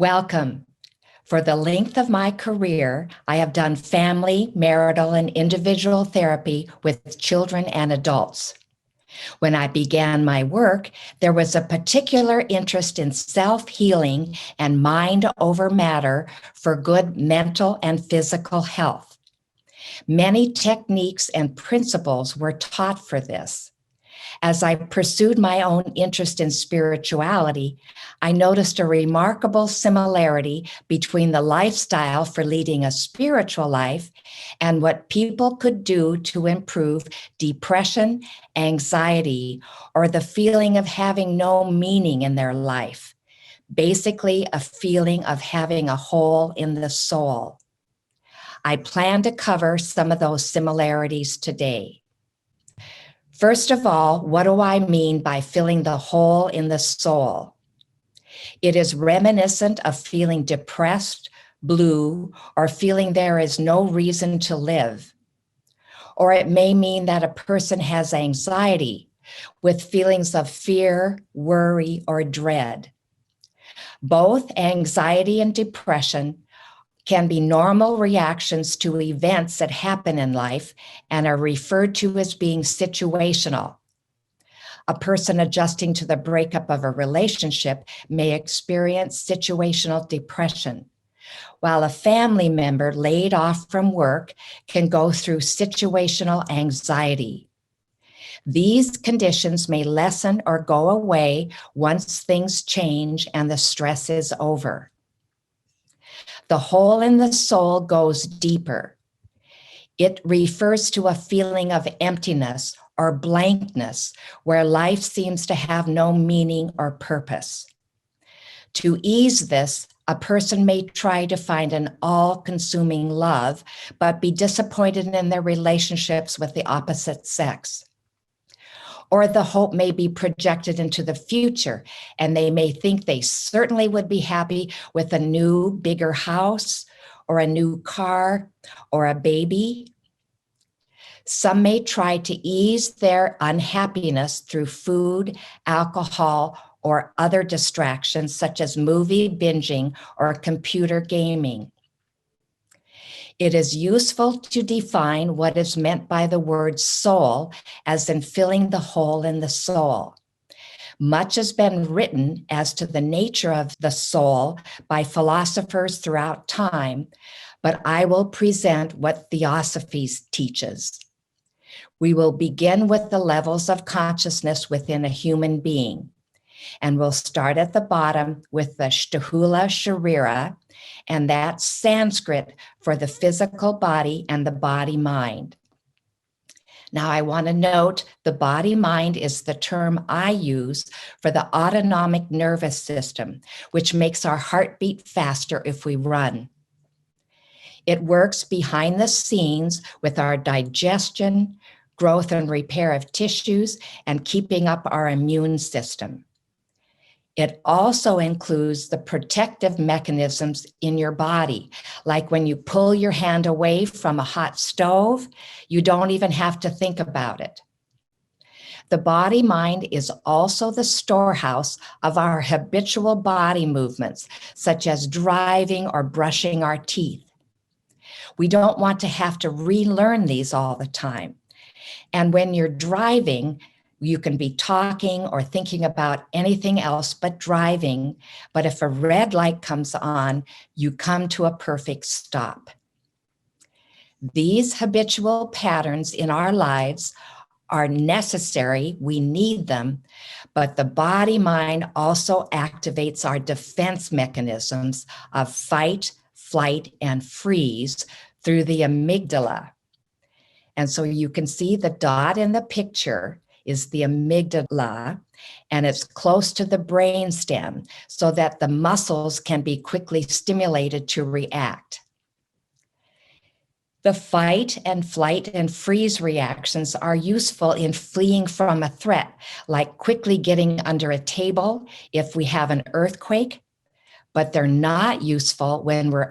Welcome. For the length of my career, I have done family, marital, and individual therapy with children and adults. When I began my work, there was a particular interest in self-healing and mind over matter for good mental and physical health. Many techniques and principles were taught for this. As I pursued my own interest in spirituality, I noticed a remarkable similarity between the lifestyle for leading a spiritual life and what people could do to improve depression, anxiety, or the feeling of having no meaning in their life. Basically, a feeling of having a hole in the soul. I plan to cover some of those similarities today. First of all, what do I mean by filling the hole in the soul? It is reminiscent of feeling depressed, blue, or feeling there is no reason to live. Or it may mean that a person has anxiety with feelings of fear, worry, or dread. Both anxiety and depression can be normal reactions to events that happen in life and are referred to as being situational. A person adjusting to the breakup of a relationship may experience situational depression, while a family member laid off from work can go through situational anxiety. These conditions may lessen or go away once things change and the stress is over. The hole in the soul goes deeper. It refers to a feeling of emptiness or blankness where life seems to have no meaning or purpose. To ease this, a person may try to find an all-consuming love, but be disappointed in their relationships with the opposite sex. Or the hope may be projected into the future, and they may think they certainly would be happy with a new, bigger house, or a new car, or a baby. Some may try to ease their unhappiness through food, alcohol, or other distractions such as movie binging or computer gaming. It is useful to define what is meant by the word soul, as in filling the hole in the soul. Much has been written as to the nature of the soul by philosophers throughout time, but I will present what Theosophy teaches. We will begin with the levels of consciousness within a human being, and we'll start at the bottom with the Sthula Sharira, and that's Sanskrit for the physical body and the body-mind. Now, I want to note the body-mind is the term I use for the autonomic nervous system, which makes our heartbeat faster if we run. It works behind the scenes with our digestion, growth and repair of tissues, and keeping up our immune system. It also includes the protective mechanisms in your body. Like when you pull your hand away from a hot stove, you don't even have to think about it. The body-mind is also the storehouse of our habitual body movements, such as driving or brushing our teeth. We don't want to have to relearn these all the time. And when you're driving, you can be talking or thinking about anything else but driving, but if a red light comes on, you come to a perfect stop. These habitual patterns in our lives are necessary, we need them, but the body-mind also activates our defense mechanisms of fight, flight, and freeze through the amygdala. And so you can see the dot in the picture is the amygdala, and it's close to the brainstem so that the muscles can be quickly stimulated to react. The fight and flight and freeze reactions are useful in fleeing from a threat, like quickly getting under a table if we have an earthquake, but they're not useful when we're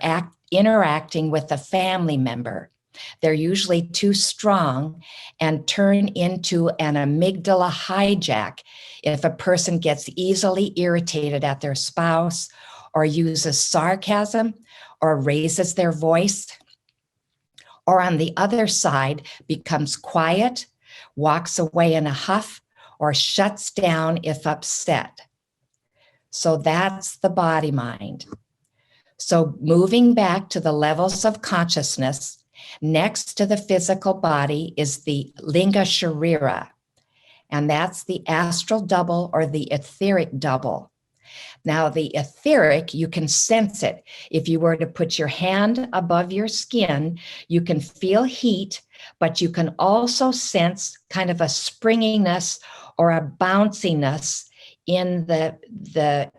interacting with a family member. They're usually too strong and turn into an amygdala hijack if a person gets easily irritated at their spouse or uses sarcasm or raises their voice, or on the other side becomes quiet, walks away in a huff, or shuts down if upset. So that's the body mind. So moving back to the levels of consciousness, next to the physical body is the linga sharira, and that's the astral double or the etheric double. Now, the etheric, you can sense it. If you were to put your hand above your skin, you can feel heat, but you can also sense kind of a springiness or a bounciness in the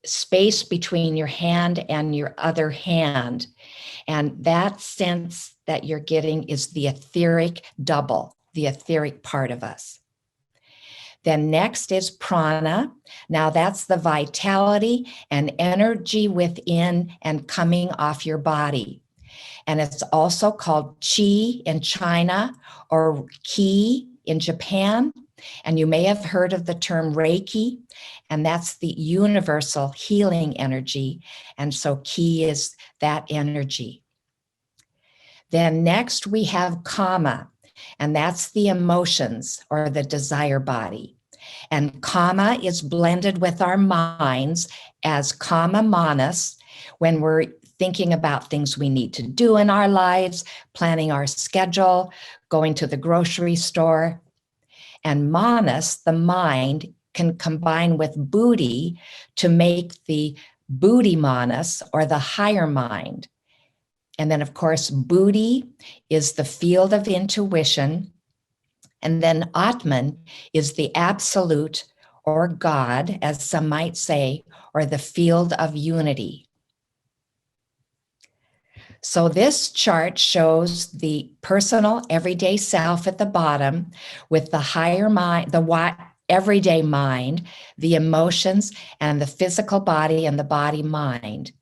space between your hand and your other hand. And that sense that you're getting is the etheric double, the etheric part of us. Then next is prana. Now that's the vitality and energy within and coming off your body. And it's also called chi in China or ki in Japan. And you may have heard of the term Reiki, and that's the universal healing energy. And so ki is that energy. Then next we have kama, and that's the emotions or the desire body. And kama is blended with our minds as kama manas when we're thinking about things we need to do in our lives, planning our schedule, going to the grocery store. And manas, the mind, can combine with buddhi to make the buddhi manas or the higher mind. And then, of course, buddhi is the field of intuition. And then Atman is the absolute or God, as some might say, or the field of unity. So this chart shows the personal everyday self at the bottom with the higher mind, the everyday mind, the emotions, and the physical body and the body mind.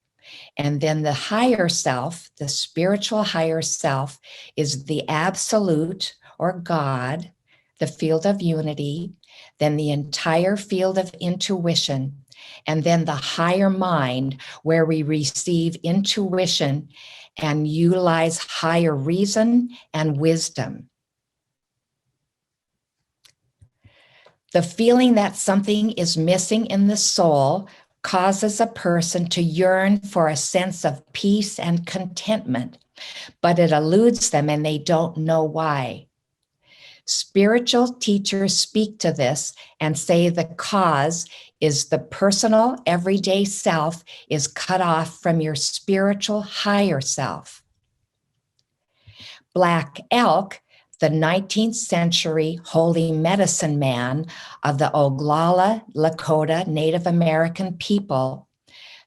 And then the higher self, the spiritual higher self, is the absolute or God, the field of unity, then the entire field of intuition, and then the higher mind where we receive intuition and utilize higher reason and wisdom. The feeling that something is missing in the soul causes a person to yearn for a sense of peace and contentment, but it eludes them and they don't know why. Spiritual teachers speak to this and say the cause is the personal everyday self is cut off from your spiritual higher self. Black Elk, the 19th century holy medicine man of the Oglala Lakota Native American people,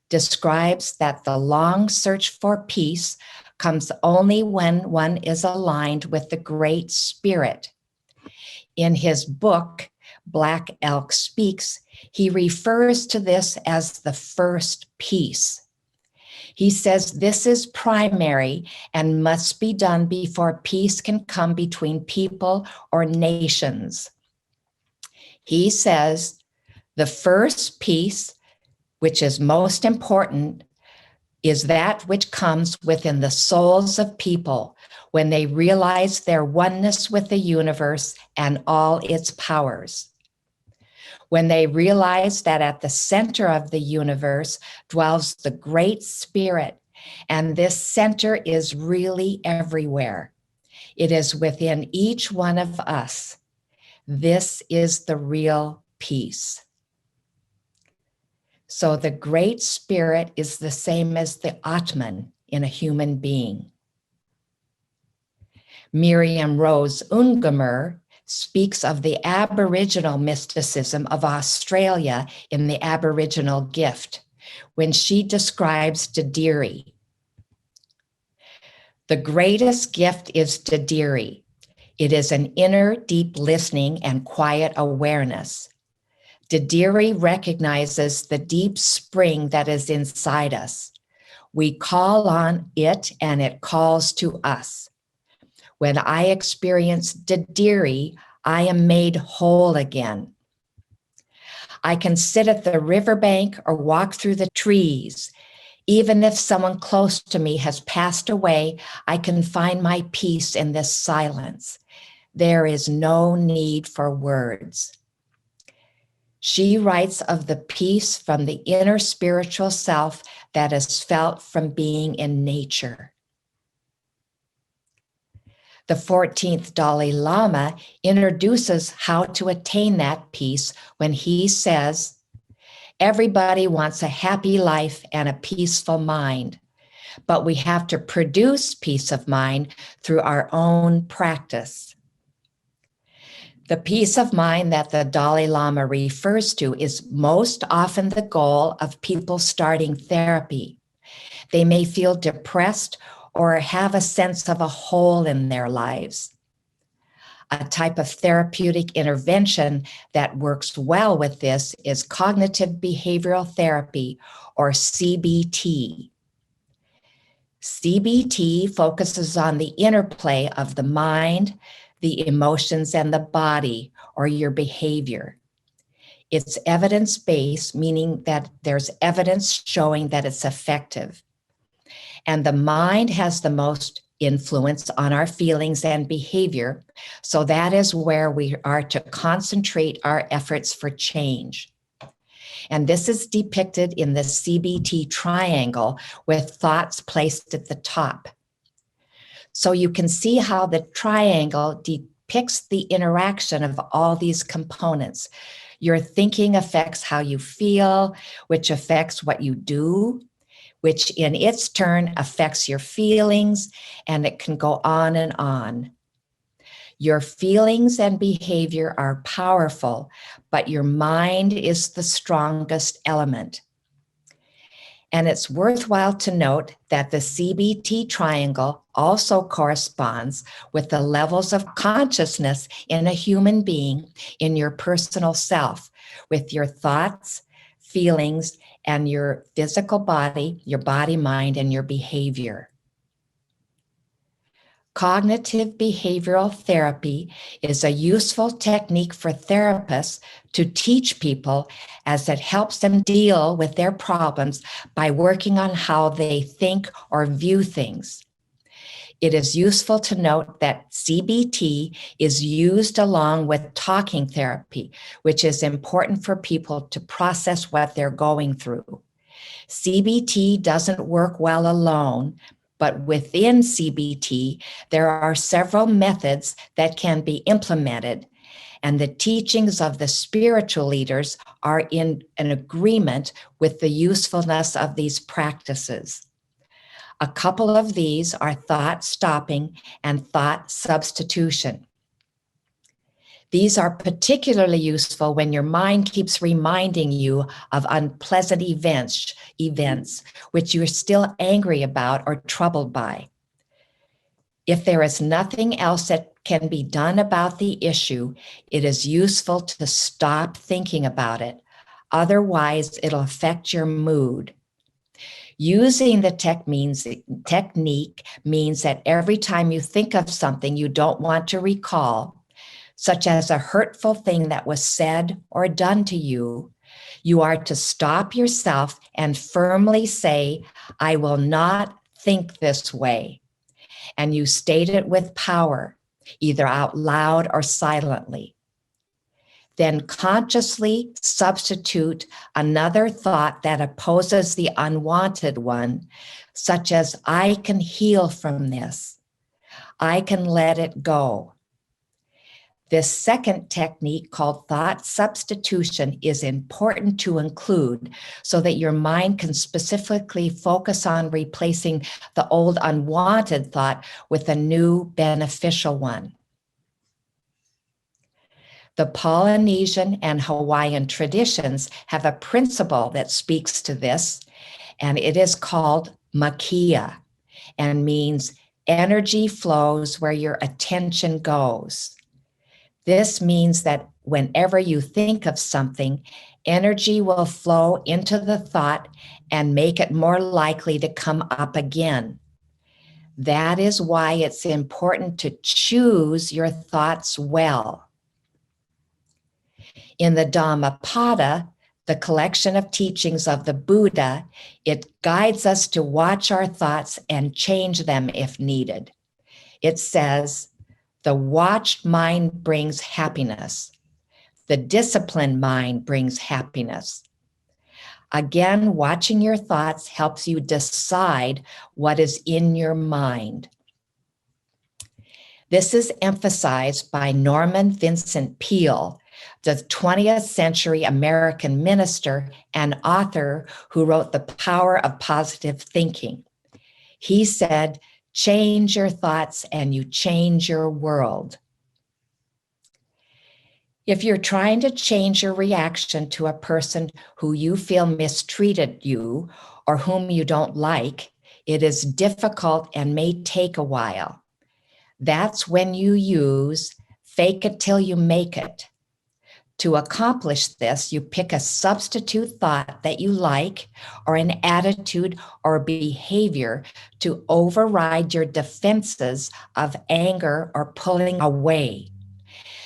describes that the long search for peace comes only when one is aligned with the Great Spirit. In his book, Black Elk Speaks, he refers to this as the first peace. He says this is primary and must be done before peace can come between people or nations. He says the first peace, which is most important, is that which comes within the souls of people when they realize their oneness with the universe and all its powers. When they realize that at the center of the universe dwells the Great Spirit, and this center is really everywhere. It is within each one of us. This is the real peace. So the Great Spirit is the same as the Atman in a human being. Miriam Rose Ungemer speaks of the Aboriginal mysticism of Australia in the Aboriginal Gift when she describes Dadiri. The greatest gift is Dadiri. It is an inner deep listening and quiet awareness. Dadiri recognizes the deep spring that is inside us. We call on it and it calls to us. When I experience Dadiri, I am made whole again. I can sit at the riverbank or walk through the trees. Even if someone close to me has passed away, I can find my peace in this silence. There is no need for words. She writes of the peace from the inner spiritual self that is felt from being in nature. The 14th Dalai Lama introduces how to attain that peace when he says, "Everybody wants a happy life and a peaceful mind, but we have to produce peace of mind through our own practice." The peace of mind that the Dalai Lama refers to is most often the goal of people starting therapy. They may feel depressed or have a sense of a hole in their lives. A type of therapeutic intervention that works well with this is cognitive behavioral therapy, or CBT. CBT focuses on the interplay of the mind, the emotions, and the body, or your behavior. It's evidence-based, meaning that there's evidence showing that it's effective. And the mind has the most influence on our feelings and behavior, so that is where we are to concentrate our efforts for change. And this is depicted in the CBT triangle with thoughts placed at the top. So you can see how the triangle depicts the interaction of all these components. Your thinking affects how you feel, which affects what you do, which in its turn affects your feelings, and it can go on and on. Your feelings and behavior are powerful, but your mind is the strongest element. And it's worthwhile to note that the CBT triangle also corresponds with the levels of consciousness in a human being in your personal self, with your thoughts, feelings, and your physical body, your body, mind, and your behavior. Cognitive behavioral therapy is a useful technique for therapists to teach people, as it helps them deal with their problems by working on how they think or view things. It is useful to note that CBT is used along with talking therapy, which is important for people to process what they're going through. CBT doesn't work well alone, but within CBT, there are several methods that can be implemented, and the teachings of the spiritual leaders are in an agreement with the usefulness of these practices. A couple of these are thought stopping and thought substitution. These are particularly useful when your mind keeps reminding you of unpleasant events which you're still angry about or troubled by. If there is nothing else that can be done about the issue, it is useful to stop thinking about it. Otherwise, it'll affect your mood. Using the technique means that every time you think of something you don't want to recall, such as a hurtful thing that was said or done to you, you are to stop yourself and firmly say, "I will not think this way." And you state it with power, either out loud or silently. Then consciously substitute another thought that opposes the unwanted one, such as, "I can heal from this. I can let it go." This second technique, called thought substitution, is important to include so that your mind can specifically focus on replacing the old unwanted thought with a new beneficial one. The Polynesian and Hawaiian traditions have a principle that speaks to this, and it is called makia, and means energy flows where your attention goes. This means that whenever you think of something, energy will flow into the thought and make it more likely to come up again. That is why it's important to choose your thoughts well. In the Dhammapada, the collection of teachings of the Buddha, it guides us to watch our thoughts and change them if needed. It says, the watched mind brings happiness. The disciplined mind brings happiness. Again, watching your thoughts helps you decide what is in your mind. This is emphasized by Norman Vincent Peale, the 20th century American minister and author who wrote The Power of Positive Thinking. He said, change your thoughts and you change your world. If you're trying to change your reaction to a person who you feel mistreated you or whom you don't like, it is difficult and may take a while. That's when you use fake it till you make it. To accomplish this, you pick a substitute thought that you like or an attitude or behavior to override your defenses of anger or pulling away.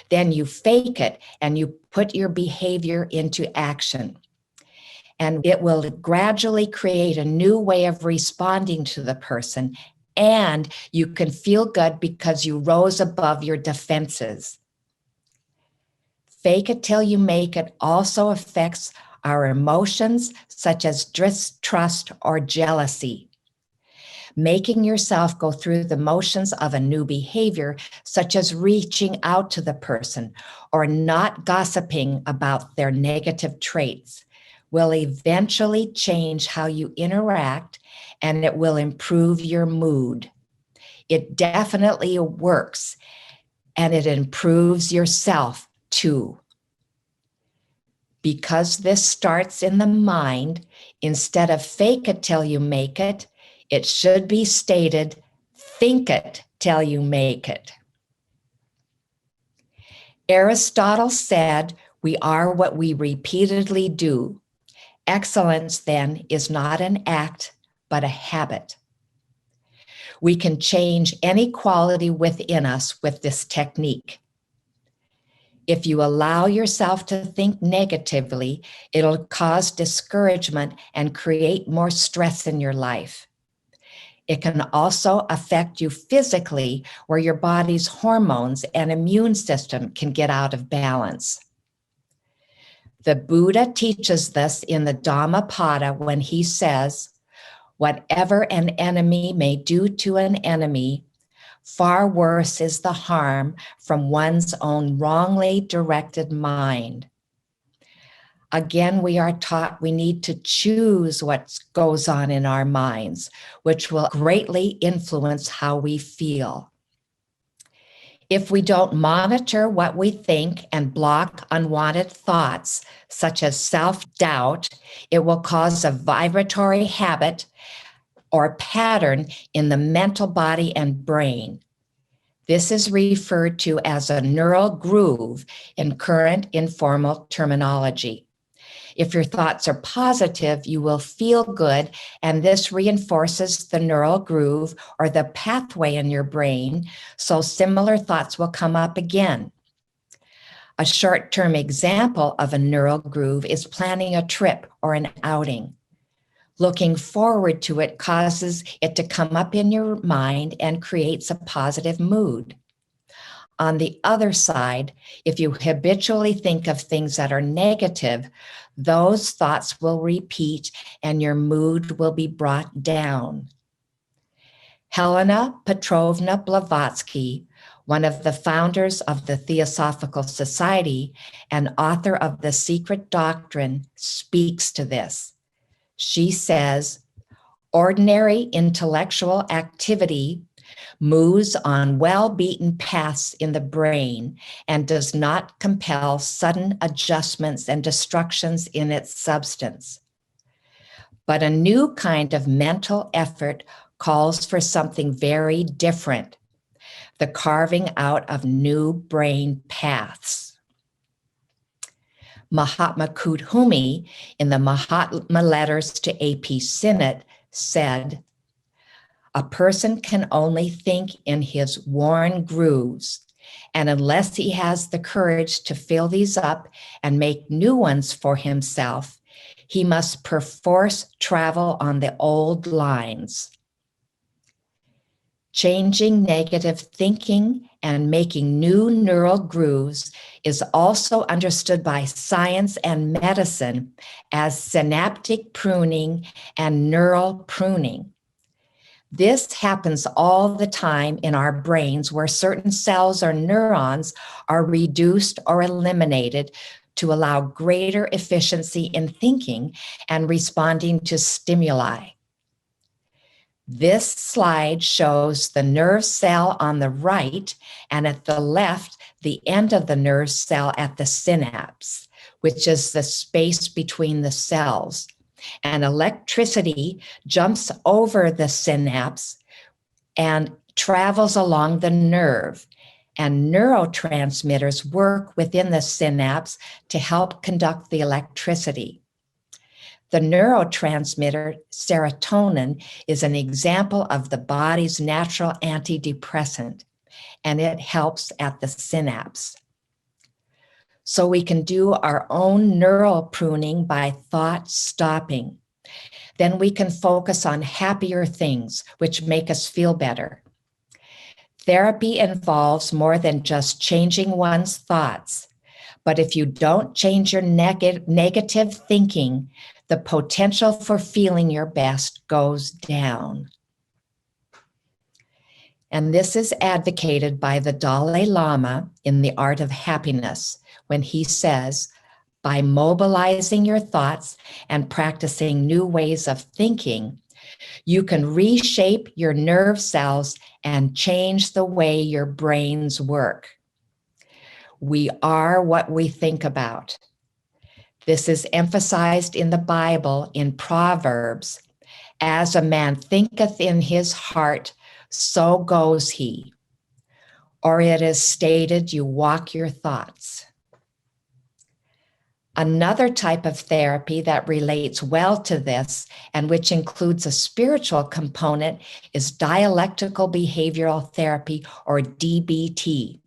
Then you fake it and you put your behavior into action. And it will gradually create a new way of responding to the person. And you can feel good because you rose above your defenses. Fake it till you make it also affects our emotions, such as distrust or jealousy. Making yourself go through the motions of a new behavior, such as reaching out to the person or not gossiping about their negative traits, will eventually change how you interact, and it will improve your mood. It definitely works, and it improves yourself too. Because this starts in the mind, instead of fake it till you make it, it should be stated, think it till you make it. Aristotle said, we are what we repeatedly do. Excellence, then, is not an act, but a habit. We can change any quality within us with this technique. If you allow yourself to think negatively, it'll cause discouragement and create more stress in your life. It can also affect you physically, where your body's hormones and immune system can get out of balance. The Buddha teaches this in the Dhammapada when he says, whatever an enemy may do to an enemy, far worse is the harm from one's own wrongly directed mind. Again, we are taught we need to choose what goes on in our minds, which will greatly influence how we feel. If we don't monitor what we think and block unwanted thoughts, such as self-doubt, it will cause a vibratory habit or pattern in the mental body and brain. This is referred to as a neural groove in current informal terminology. If your thoughts are positive, you will feel good, and this reinforces the neural groove or the pathway in your brain, so similar thoughts will come up again. A short-term example of a neural groove is planning a trip or an outing. Looking forward to it causes it to come up in your mind and creates a positive mood. On the other side, if you habitually think of things that are negative, those thoughts will repeat and your mood will be brought down. Helena Petrovna Blavatsky, one of the founders of the Theosophical Society and author of The Secret Doctrine, speaks to this. She says, ordinary intellectual activity moves on well-beaten paths in the brain and does not compel sudden adjustments and destructions in its substance. But a new kind of mental effort calls for something very different, the carving out of new brain paths. Mahatma Kudhumi, in the Mahatma Letters to A.P. Sinnett, said, a person can only think in his worn grooves. And unless he has the courage to fill these up and make new ones for himself, he must perforce travel on the old lines. Changing negative thinking and making new neural grooves is also understood by science and medicine as synaptic pruning and neural pruning. This happens all the time in our brains where certain cells or neurons are reduced or eliminated to allow greater efficiency in thinking and responding to stimuli. This slide shows the nerve cell on the right, and at the left, the end of the nerve cell at the synapse, which is the space between the cells. And electricity jumps over the synapse and travels along the nerve. And neurotransmitters work within the synapse to help conduct the electricity. The neurotransmitter serotonin is an example of the body's natural antidepressant, and it helps at the synapse. So we can do our own neural pruning by thought stopping. Then we can focus on happier things, which make us feel better. Therapy involves more than just changing one's thoughts. But if you don't change your negative thinking, the potential for feeling your best goes down. And this is advocated by the Dalai Lama in The Art of Happiness, when he says, by mobilizing your thoughts and practicing new ways of thinking, you can reshape your nerve cells and change the way your brains work. We are what we think about. This is emphasized in the Bible in Proverbs. As a man thinketh in his heart, so goes he. Or it is stated, you walk your thoughts. Another type of therapy that relates well to this, and which includes a spiritual component, is Dialectical Behavioral Therapy, or DBT.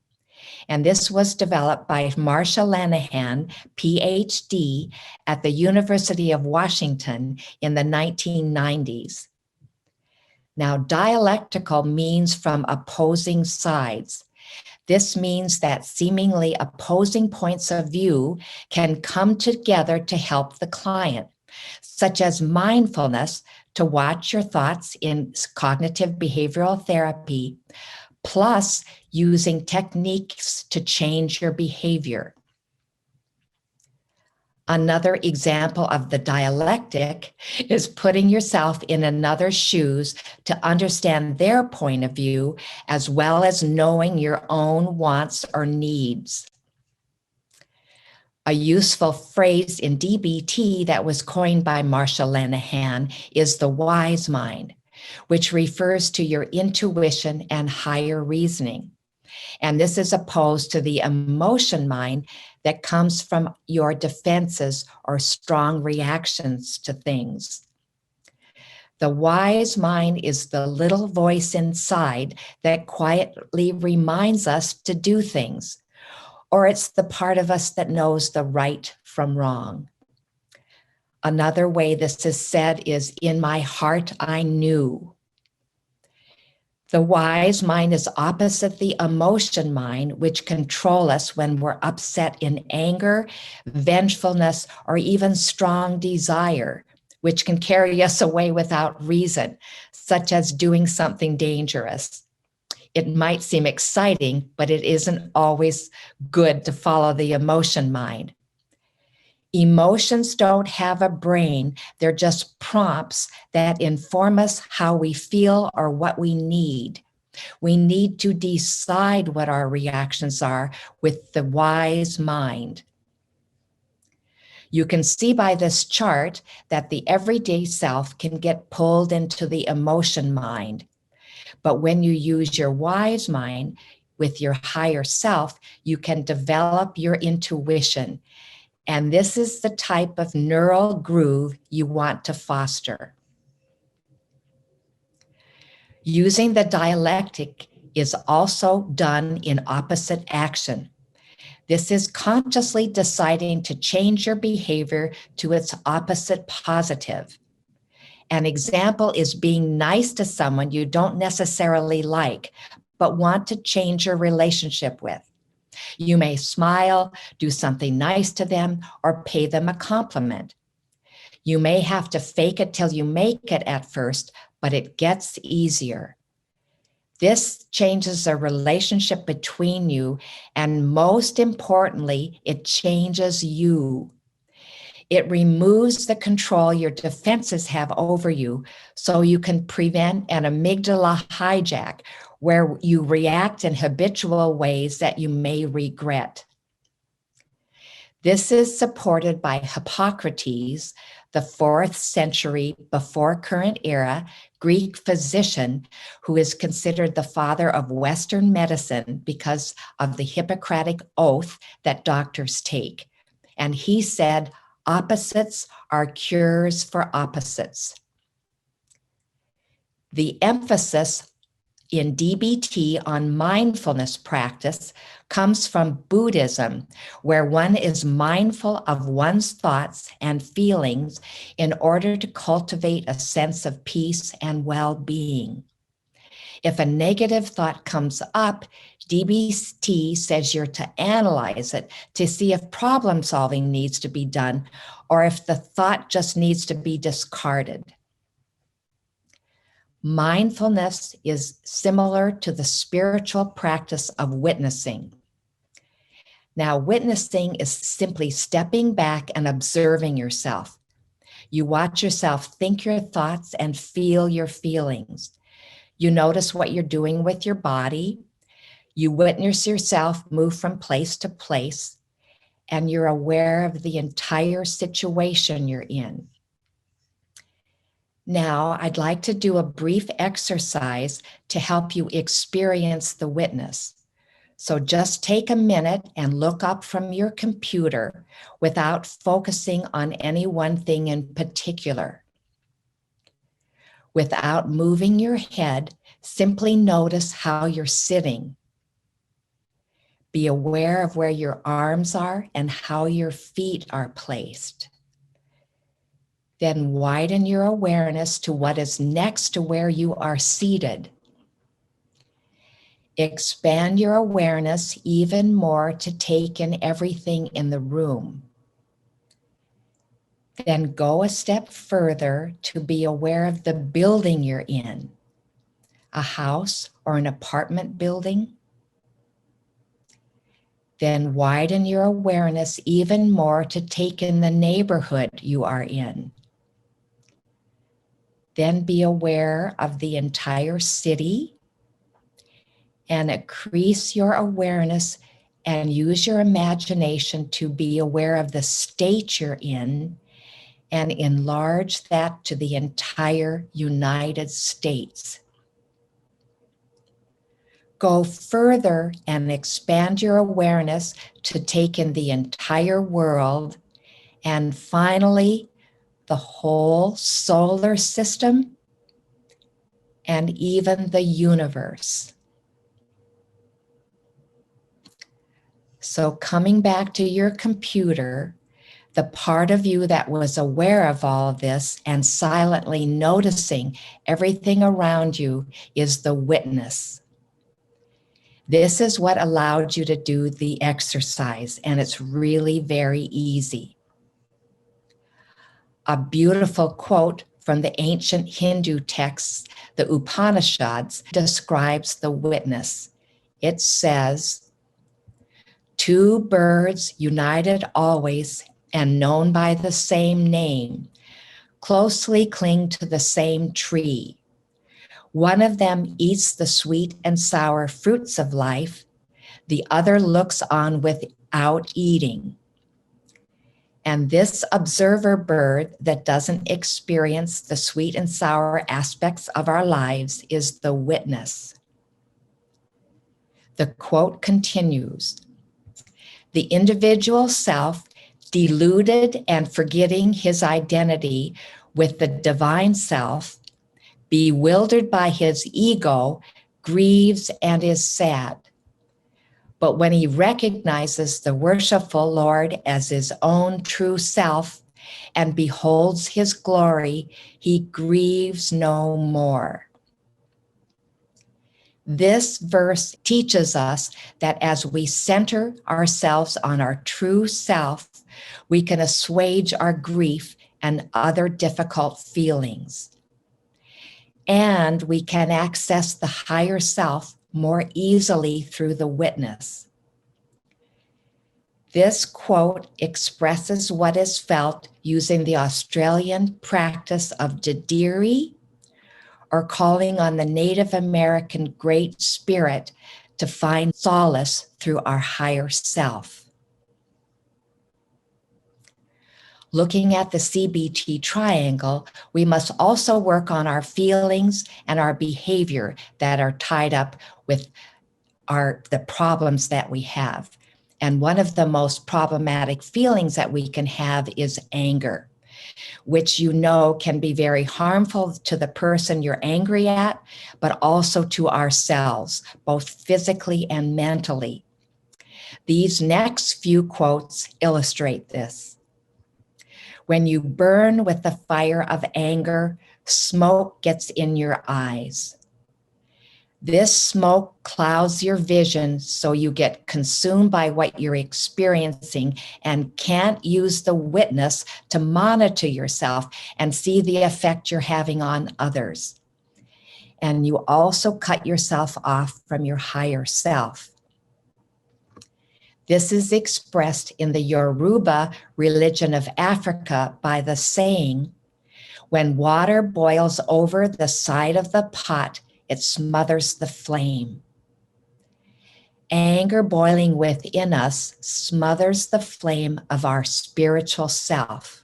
And this was developed by Marsha Lanahan, PhD, at the University of Washington in the 1990s. Now, dialectical means from opposing sides. This means that seemingly opposing points of view can come together to help the client, such as mindfulness to watch your thoughts in cognitive behavioral therapy, plus using techniques to change your behavior. Another example of the dialectic is putting yourself in another's shoes to understand their point of view, as well as knowing your own wants or needs. A useful phrase in DBT that was coined by Marsha Lanahan is the wise mind, which refers to your intuition and higher reasoning. And this is opposed to the emotion mind that comes from your defenses or strong reactions to things. The wise mind is the little voice inside that quietly reminds us to do things, or it's the part of us that knows the right from wrong. Another way this is said is, in my heart I knew. The wise mind is opposite the emotion mind, which control us when we're upset in anger, vengefulness, or even strong desire, which can carry us away without reason, such as doing something dangerous. It might seem exciting, but it isn't always good to follow the emotion mind. Emotions don't have a brain. They're just prompts that inform us how we feel or what we need. We need to decide what our reactions are with the wise mind. You can see by this chart that the everyday self can get pulled into the emotion mind. But when you use your wise mind with your higher self, you can develop your intuition. And this is the type of neural groove you want to foster. Using the dialectic is also done in opposite action. This is consciously deciding to change your behavior to its opposite positive. An example is being nice to someone you don't necessarily like, but want to change your relationship with. You may smile, do something nice to them, or pay them a compliment. You may have to fake it till you make it at first, but it gets easier. This changes the relationship between you, and most importantly, it changes you. It removes the control your defenses have over you, so you can prevent an amygdala hijack where you react in habitual ways that you may regret. This is supported by Hippocrates, the 4th century before current era Greek physician who is considered the father of Western medicine because of the Hippocratic oath that doctors take. And he said, opposites are cures for opposites. The emphasis in DBT on mindfulness practice comes from Buddhism, where one is mindful of one's thoughts and feelings in order to cultivate a sense of peace and well-being. If a negative thought comes up, DBT says you're to analyze it to see if problem solving needs to be done or if the thought just needs to be discarded. Mindfulness is similar to the spiritual practice of witnessing. Now, witnessing is simply stepping back and observing yourself. You watch yourself think your thoughts and feel your feelings. You notice what you're doing with your body. You witness yourself move from place to place, and you're aware of the entire situation you're in. Now, I'd like to do a brief exercise to help you experience the witness. So just take a minute and look up from your computer without focusing on any one thing in particular. Without moving your head, simply notice how you're sitting. Be aware of where your arms are and how your feet are placed. Then widen your awareness to what is next to where you are seated. Expand your awareness even more to take in everything in the room. Then go a step further to be aware of the building you're in, a house or an apartment building. Then widen your awareness even more to take in the neighborhood you are in. Then be aware of the entire city and increase your awareness and use your imagination to be aware of the state you're in and enlarge that to the entire United States. Go further and expand your awareness to take in the entire world and finally the whole solar system and even the universe. So coming back to your computer, the part of you that was aware of all of this and silently noticing everything around you is the witness. This is what allowed you to do the exercise, and it's really very easy. A beautiful quote from the ancient Hindu texts, the Upanishads, describes the witness. It says, "Two birds united always and known by the same name, closely cling to the same tree. One of them eats the sweet and sour fruits of life. The other looks on without eating. And this observer bird that doesn't experience the sweet and sour aspects of our lives is the witness." The quote continues, "The individual self, deluded and forgetting his identity with the divine self, bewildered by his ego, grieves and is sad. But when he recognizes the worshipful Lord as his own true self and beholds his glory, he grieves no more. This verse teaches us that as we center ourselves on our true self, we can assuage our grief and other difficult feelings. And we can access the higher self more easily through the witness. This quote expresses what is felt using the Australian practice of Didiri, or calling on the Native American Great Spirit to find solace through our higher self. Looking at the CBT triangle, we must also work on our feelings and our behavior that are tied up with the problems that we have. And one of the most problematic feelings that we can have is anger, which you know can be very harmful to the person you're angry at, but also to ourselves, both physically and mentally. These next few quotes illustrate this. When you burn with the fire of anger, smoke gets in your eyes. This smoke clouds your vision, so you get consumed by what you're experiencing and can't use the witness to monitor yourself and see the effect you're having on others. And you also cut yourself off from your higher self. This is expressed in the Yoruba religion of Africa by the saying, when water boils over the side of the pot, it smothers the flame. Anger boiling within us smothers the flame of our spiritual self.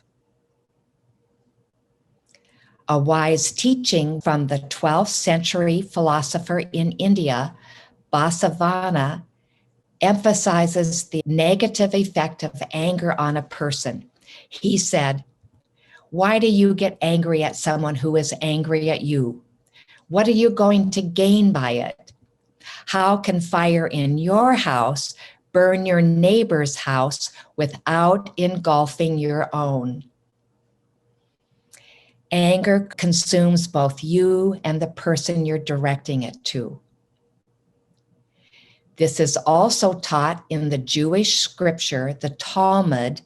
A wise teaching from the 12th century philosopher in India, Basavana, emphasizes the negative effect of anger on a person. He said, "Why do you get angry at someone who is angry at you? What are you going to gain by it? How can fire in your house burn your neighbor's house without engulfing your own?" Anger consumes both you and the person you're directing it to. This is also taught in the Jewish scripture, the Talmud,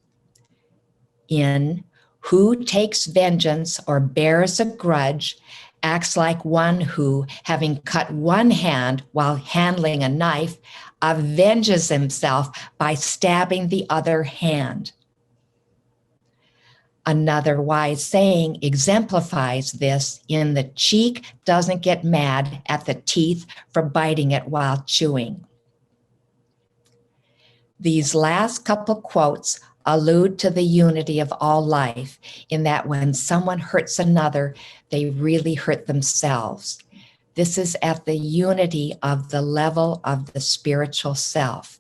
in who takes vengeance or bears a grudge acts like one who, having cut one hand while handling a knife, avenges himself by stabbing the other hand. Another wise saying exemplifies this in the cheek doesn't get mad at the teeth for biting it while chewing. These last couple quotes allude to the unity of all life in that when someone hurts another, they really hurt themselves. This is at the unity of the level of the spiritual self.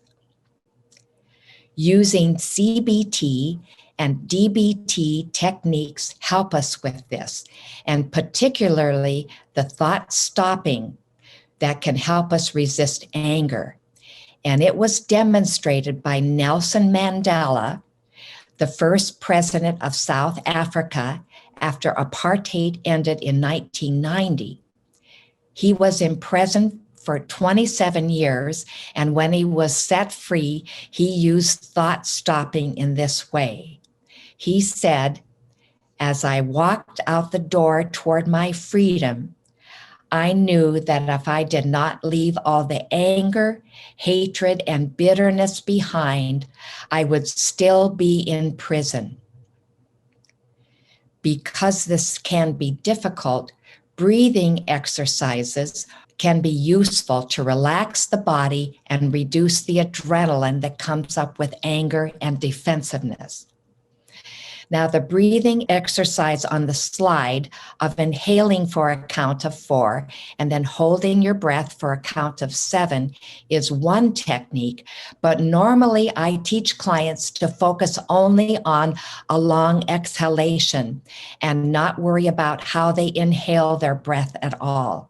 Using CBT and DBT techniques help us with this, and particularly the thought stopping that can help us resist anger. And it was demonstrated by Nelson Mandela, the first president of South Africa after apartheid ended in 1990. He was in prison for 27 years, and when he was set free, he used thought stopping in this way. He said, "As I walked out the door toward my freedom, I knew that if I did not leave all the anger, hatred, and bitterness behind, I would still be in prison." Because this can be difficult, breathing exercises can be useful to relax the body and reduce the adrenaline that comes up with anger and defensiveness. Now, the breathing exercise on the slide of inhaling for a count of 4 and then holding your breath for a count of 7 is one technique, but normally I teach clients to focus only on a long exhalation and not worry about how they inhale their breath at all.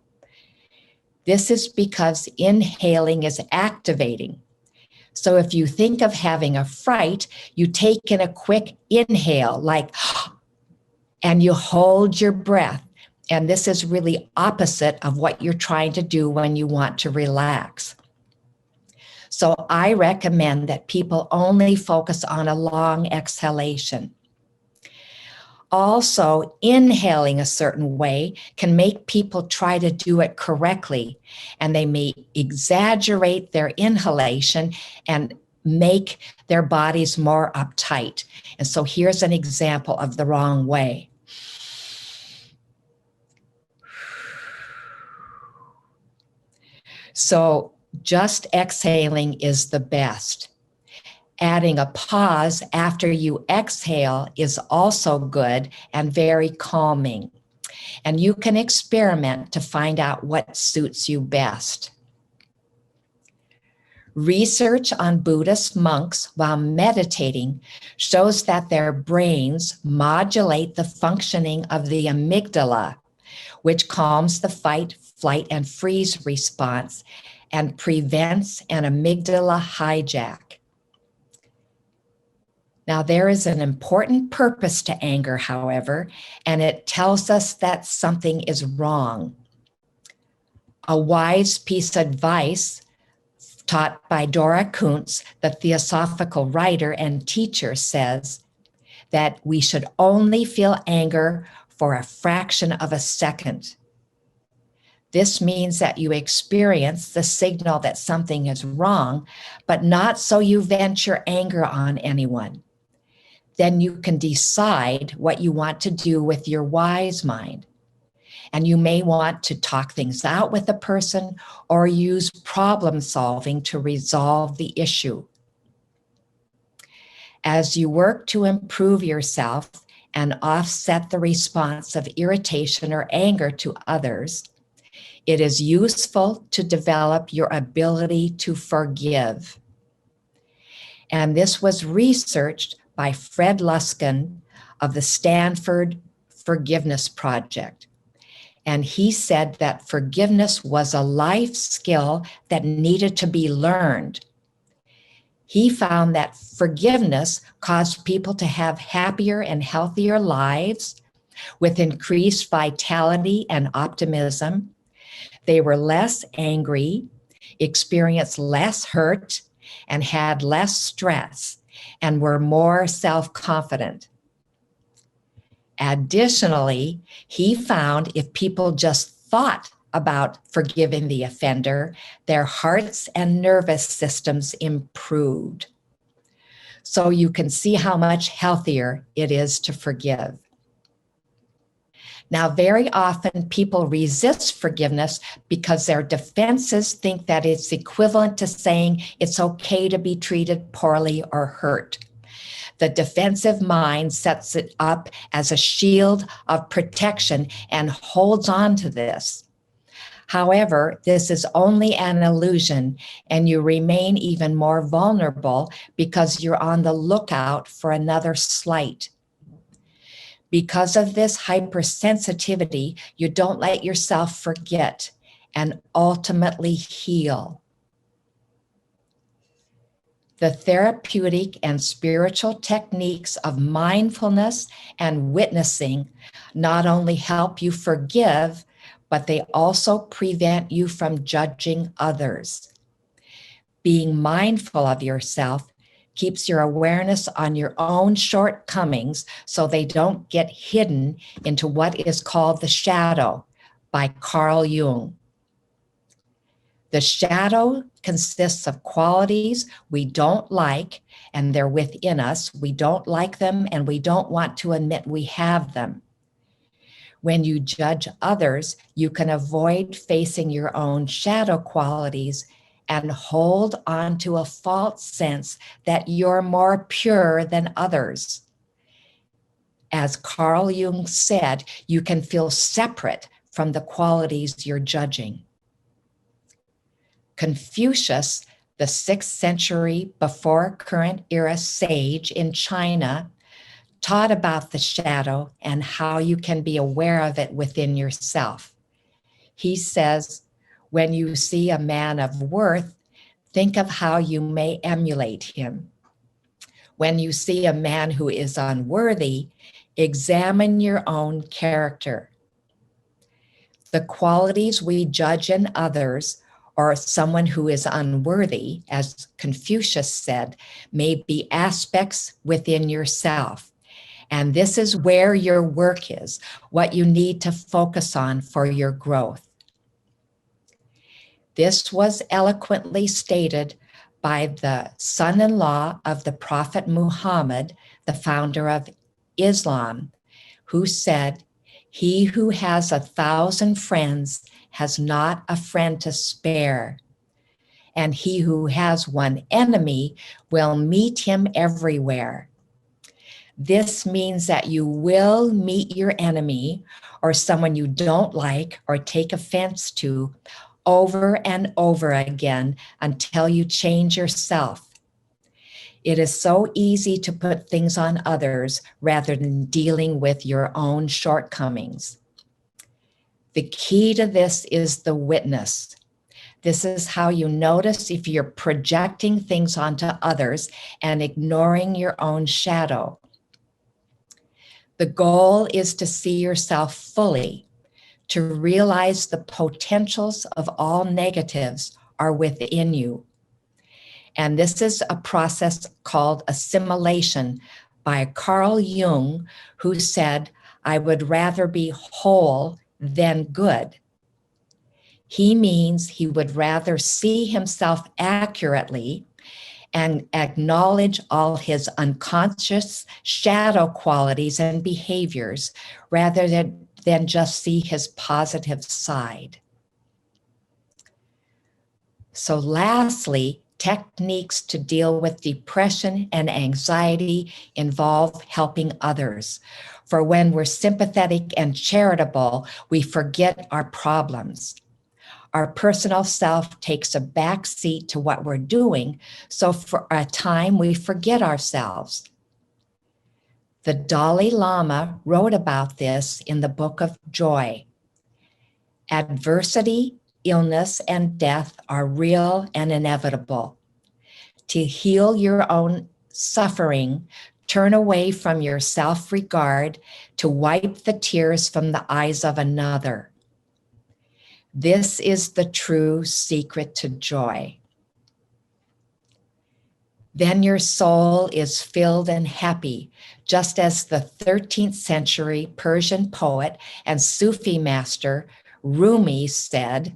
This is because inhaling is activating. So if you think of having a fright, you take in a quick inhale, like, and you hold your breath. And this is really opposite of what you're trying to do when you want to relax. So I recommend that people only focus on a long exhalation. Also, inhaling a certain way can make people try to do it correctly, and they may exaggerate their inhalation and make their bodies more uptight. And so here's an example of the wrong way. So just exhaling is the best. Adding a pause after you exhale is also good and very calming. And you can experiment to find out what suits you best. Research on Buddhist monks while meditating shows that their brains modulate the functioning of the amygdala, which calms the fight, flight, and freeze response and prevents an amygdala hijack. Now, there is an important purpose to anger, however, and it tells us that something is wrong. A wise piece of advice taught by Dora Kuntz, the Theosophical writer and teacher, says that we should only feel anger for a fraction of a second. This means that you experience the signal that something is wrong, but not so you vent your anger on anyone. Then you can decide what you want to do with your wise mind. And you may want to talk things out with a person or use problem solving to resolve the issue. As you work to improve yourself and offset the response of irritation or anger to others, it is useful to develop your ability to forgive. And this was researched by Fred Luskin of the Stanford Forgiveness Project. And he said that forgiveness was a life skill that needed to be learned. He found that forgiveness caused people to have happier and healthier lives with increased vitality and optimism. They were less angry, experienced less hurt, and had less stress, and were more self-confident. Additionally, he found if people just thought about forgiving the offender, their hearts and nervous systems improved. So you can see how much healthier it is to forgive. Now, very often people resist forgiveness because their defenses think that it's equivalent to saying it's okay to be treated poorly or hurt. The defensive mind sets it up as a shield of protection and holds on to this. However, this is only an illusion, and you remain even more vulnerable because you're on the lookout for another slight. Because of this hypersensitivity, you don't let yourself forget and ultimately heal. The therapeutic and spiritual techniques of mindfulness and witnessing not only help you forgive, but they also prevent you from judging others. Being mindful of yourself keeps your awareness on your own shortcomings so they don't get hidden into what is called the shadow by Carl Jung. The shadow consists of qualities we don't like, and they're within us. We don't like them, and we don't want to admit we have them. When you judge others, you can avoid facing your own shadow qualities and hold on to a false sense that you're more pure than others. As Carl Jung said, you can feel separate from the qualities you're judging. Confucius, the 6th century before current era sage in China, taught about the shadow and how you can be aware of it within yourself. He says, When you see a man of worth, think of how you may emulate him. When you see a man who is unworthy, examine your own character. The qualities we judge in others or someone who is unworthy, as Confucius said, may be aspects within yourself. And this is where your work is, what you need to focus on for your growth. This was eloquently stated by the son-in-law of the Prophet Muhammad, the founder of Islam, who said, "He who has 1,000 friends has not a friend to spare, and he who has one enemy will meet him everywhere." This means that you will meet your enemy or someone you don't like or take offense to over and over again until you change yourself. It is so easy to put things on others rather than dealing with your own shortcomings. The key to this is the witness. This is how you notice if you're projecting things onto others and ignoring your own shadow. The goal is to see yourself fully, to realize the potentials of all negatives are within you. And this is a process called assimilation by Carl Jung, who said, "I would rather be whole than good." He means he would rather see himself accurately and acknowledge all his unconscious shadow qualities and behaviors rather than just see his positive side. So lastly, techniques to deal with depression and anxiety involve helping others. For when we're sympathetic and charitable, we forget our problems. Our personal self takes a back seat to what we're doing, so for a time we forget ourselves. The Dalai Lama wrote about this in the Book of Joy. Adversity, illness, and death are real and inevitable. To heal your own suffering, turn away from your self-regard to wipe the tears from the eyes of another. This is the true secret to joy. Then your soul is filled and happy, just as the 13th century Persian poet and Sufi master Rumi said,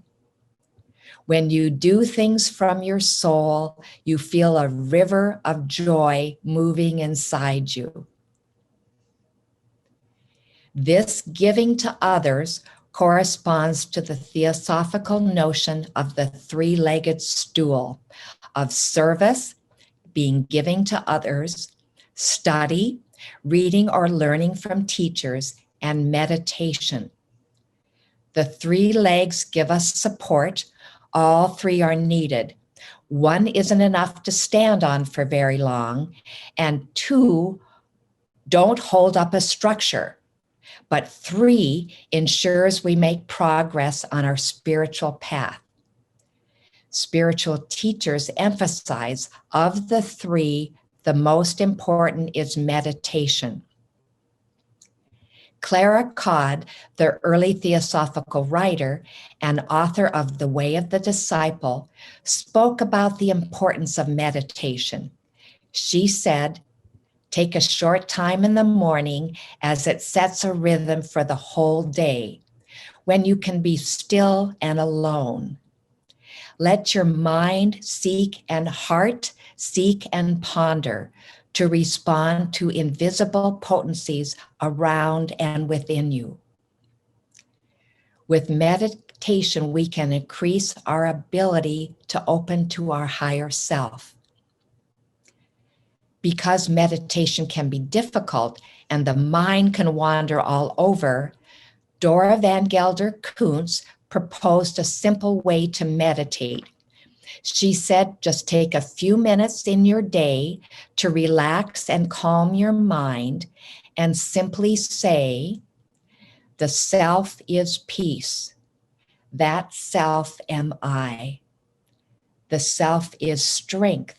"When you do things from your soul, you feel a river of joy moving inside you." This giving to others corresponds to the Theosophical notion of the three-legged stool of service, being giving to others, study, reading or learning from teachers, and meditation. The three legs give us support. All three are needed. One isn't enough to stand on for very long, and two don't hold up a structure. But three ensures we make progress on our spiritual path. Spiritual teachers emphasize of the three, the most important is meditation. Clara Codd, the early Theosophical writer and author of The Way of the Disciple, spoke about the importance of meditation. She said, "Take a short time in the morning as it sets a rhythm for the whole day, when you can be still and alone. Let your mind seek and heart seek and ponder to respond to invisible potencies around and within you." With meditation, we can increase our ability to open to our higher self. Because meditation can be difficult and the mind can wander all over, Dora Van Gelder Kuntz proposed a simple way to meditate. She said, just take a few minutes in your day to relax and calm your mind and simply say, "The self is peace. That self am I. The self is strength.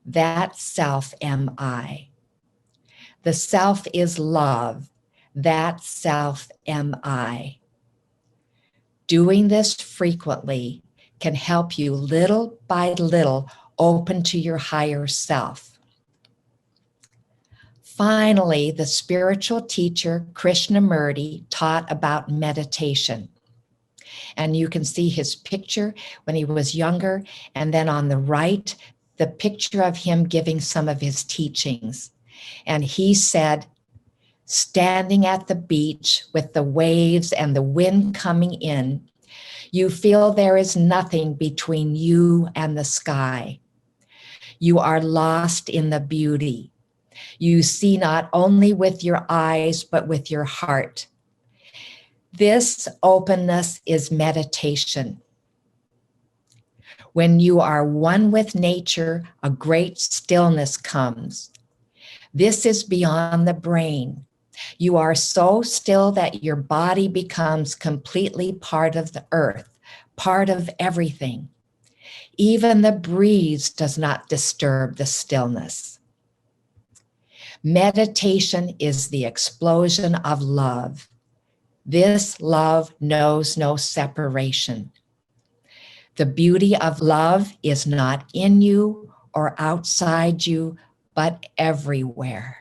That self am I. The self is love. That self am I. Doing this frequently can help you little by little open to your higher self. Finally, the spiritual teacher Krishnamurti taught about meditation. And you can see his picture when he was younger, and then on the right, the picture of him giving some of his teachings. And he said, standing at the beach with the waves and the wind coming in, you feel there is nothing between you and the sky. You are lost in the beauty. You see not only with your eyes, but with your heart. This openness is meditation. When you are one with nature, a great stillness comes. This is beyond the brain. You are so still that your body becomes completely part of the earth, part of everything. Even the breeze does not disturb the stillness. Meditation is the explosion of love. This love knows no separation. The beauty of love is not in you or outside you, but everywhere.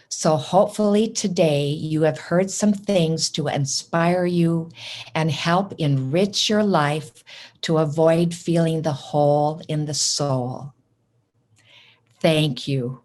So hopefully today you have heard some things to inspire you and help enrich your life to avoid feeling the hole in the soul. Thank you.